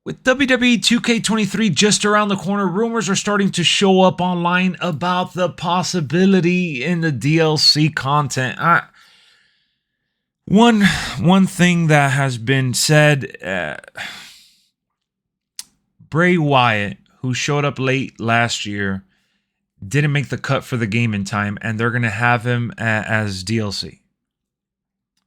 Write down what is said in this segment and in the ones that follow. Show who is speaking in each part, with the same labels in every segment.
Speaker 1: With WWE 2K23 just around the corner, rumors are starting to show up online about the possibility in the DLC content. One thing that has been said, Bray Wyatt, who showed up late last year, didn't make the cut for the game in time, and they're going to have him as DLC.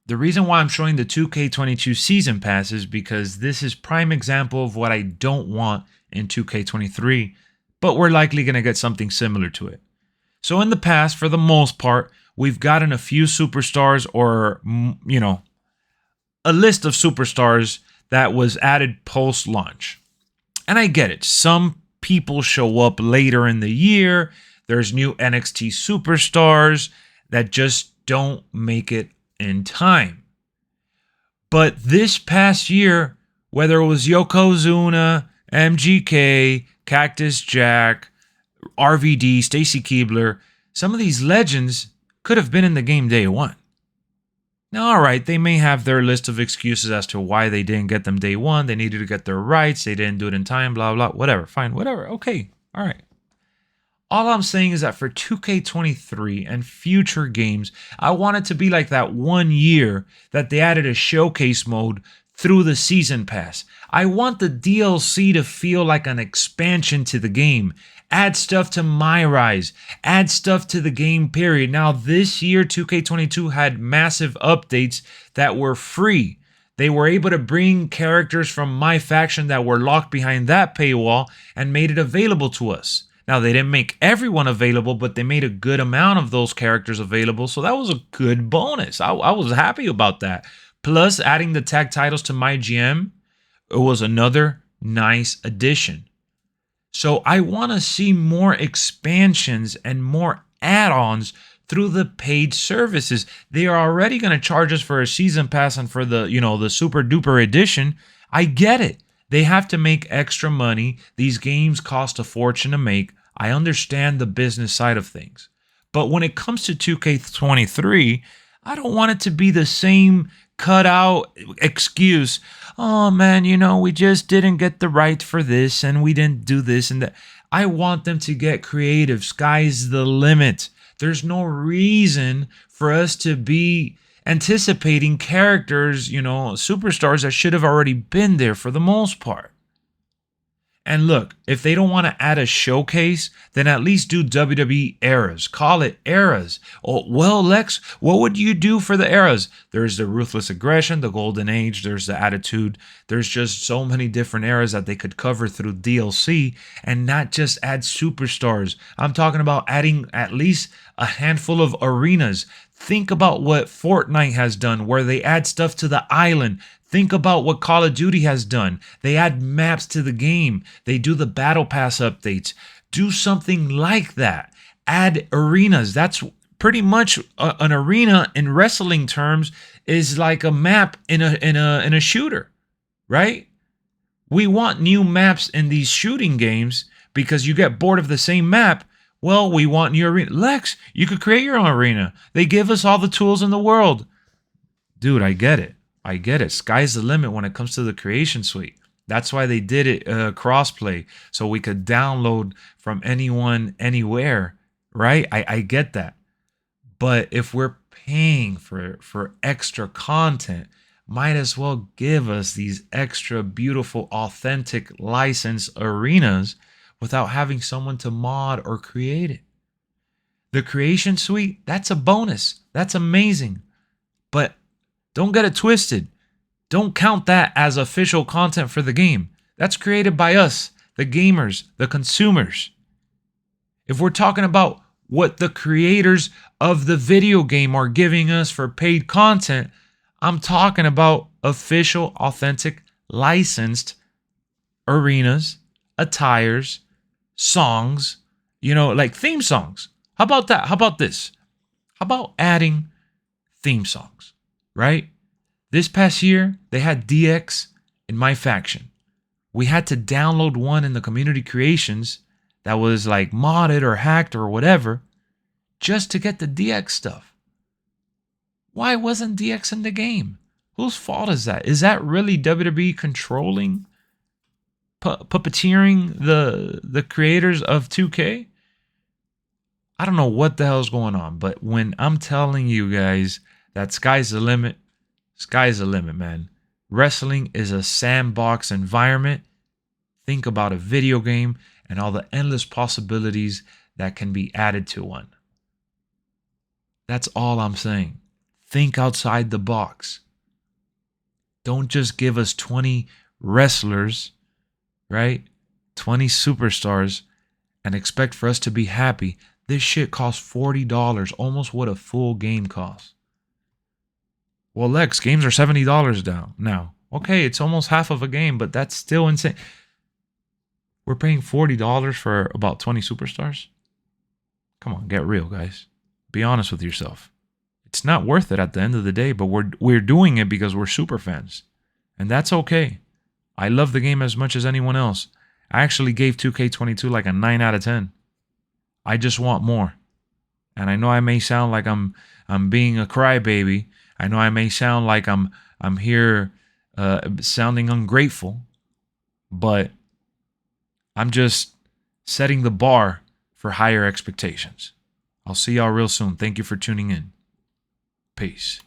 Speaker 1: The reason why I'm showing the 2K22 Season Pass is because this is prime example of what I don't want in 2K23, but we're likely going to get something similar to it. So in the past, for the most part, we've gotten a few superstars or, a list of superstars that was added post-launch. And I get it. Some people show up later in the year. There's new NXT superstars that just don't make it in time. But this past year, whether it was Yokozuna, MGK, Cactus Jack, RVD, Stacy Keibler, some of these legends could have been in the game day one. Now, all right, they may have their list of excuses as to why they didn't get them day one. They needed to get their rights. They didn't do it in time, blah, blah, whatever. Fine, whatever. Okay, all right. All I'm saying is that for 2K23 and future games, I want it to be like that 1 year that they added a showcase mode through the Season Pass. I want the DLC to feel like an expansion to the game. Add stuff to My Rise. Add stuff to the game, period. Now, this year, 2K22 had massive updates that were free. They were able to bring characters from my faction that were locked behind that paywall and made it available to us. Now, they didn't make everyone available, but they made a good amount of those characters available, so that was a good bonus. I was happy about that. Plus, adding the tag titles to my GM, it was another nice addition. So I want to see more expansions and more add-ons through the paid services. They are already going to charge us for a season pass and for the, the super duper edition. I get it. They have to make extra money. These games cost a fortune to make. I understand the business side of things. But when it comes to 2K23, I don't want it to be the same cutout excuse. Oh man, we just didn't get the right for this and we didn't do this and that. I want them to get creative. Sky's the limit. There's no reason for us to be anticipating characters, superstars that should have already been there for the most part. And look, if they don't want to add a showcase, then at least do WWE eras. Call it eras. Oh, well, Lex, what would you do for the eras? There's the Ruthless Aggression, the Golden Age, there's the Attitude. There's just so many different eras that they could cover through DLC and not just add superstars. I'm talking about adding at least a handful of arenas. Think about what Fortnite has done, where they add stuff to the island. Think about what Call of Duty has done. They add maps to the game. They do the Battle Pass updates. Do something like that. Add arenas. That's pretty much an arena in wrestling terms is like a map in a shooter, right? We want new maps in these shooting games because you get bored of the same map. Well, we want new arena. Lex, you could create your own arena. They give us all the tools in the world. Dude, I get it. I get it. Sky's the limit when it comes to the creation suite. That's why they did it crossplay, so we could download from anyone, anywhere, right? I get that. But if we're paying for extra content, might as well give us these extra beautiful, authentic, licensed arenas without having someone to mod or create it. The creation suite, that's a bonus. That's amazing. But don't get it twisted. Don't count that as official content for the game. That's created by us, the gamers, the consumers. If we're talking about what the creators of the video game are giving us for paid content, I'm talking about official, authentic, licensed arenas, attires, songs, like theme songs. How about that? How about this? How about adding theme songs, right? This past year, they had DX in my faction. We had to download one in the community creations that was like modded or hacked or whatever just to get the DX stuff. Why wasn't DX in the game? Whose fault is that? Is that really WWE controlling puppeteering the creators of 2K. I don't know what the hell's going on, but when I'm telling you guys that sky's the limit, sky's the limit, man. Wrestling is a sandbox environment. Think about a video game and all the endless possibilities that can be added to one. That's all I'm saying. Think outside the box. Don't just give us 20 wrestlers, right? 20 superstars and expect for us to be happy. This shit costs $40, almost what a full game costs. Well, Lex, games are $70 now. Okay, it's almost half of a game, but that's still insane. We're paying $40 for about 20 superstars? Come on, get real, guys. Be honest with yourself. It's not worth it at the end of the day, but we're doing it because we're super fans. And that's okay. I love the game as much as anyone else. I actually gave 2K22 like a 9 out of 10. I just want more. And I know I may sound like I'm being a crybaby. I know I may sound like I'm here sounding ungrateful, but I'm just setting the bar for higher expectations. I'll see y'all real soon. Thank you for tuning in. Peace.